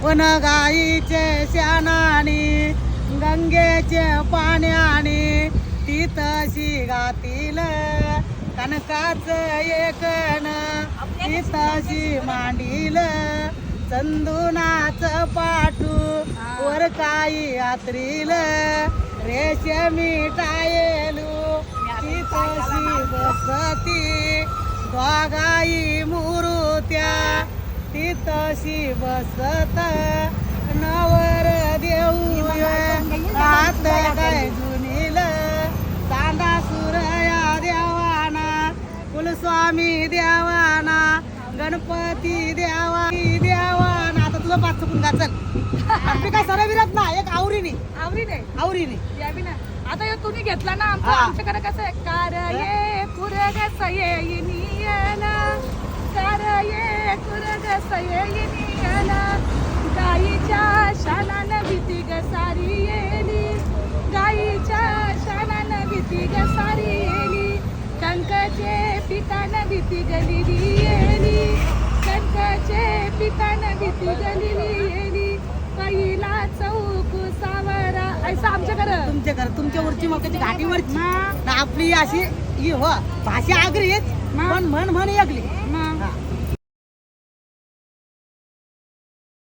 one गाईचे शानानी गंगेचे पाण्याने ती तशी गातील कनकाच एकन ती तशी मांडील चंदुनाच पाठू वर काही यात्रील रेशमी टायलू ती तशी बसती दोघाई मुरुत्या ती तशी बसत नवर देऊ हात काय जुनील चांदा सुरया देवाना कुलस्वामी देवाना गणपती देवाना आता तुझं पाच चुकून का चल मी काय सर विरत ना एक आवरीने ना आता हे तुम्ही घेतला ना आमच्याकडे कसं आहे कार ये पुरग सयेनियला कार ये पुरग सयेनियला गाईच्या शानानं भीती ग सारी येली गाईच्या शानानं भीती ग सारी येली कंकाचे पिकानं भीती गलिली येली कंकाचे पिकानं भीती गलिली येली पहिला चौक सावरा ऐसा आमच्या घर तुमच्यावरची मकाची घाटीवरची आपली अशी ही हो भाषा आगरी म्हण एकली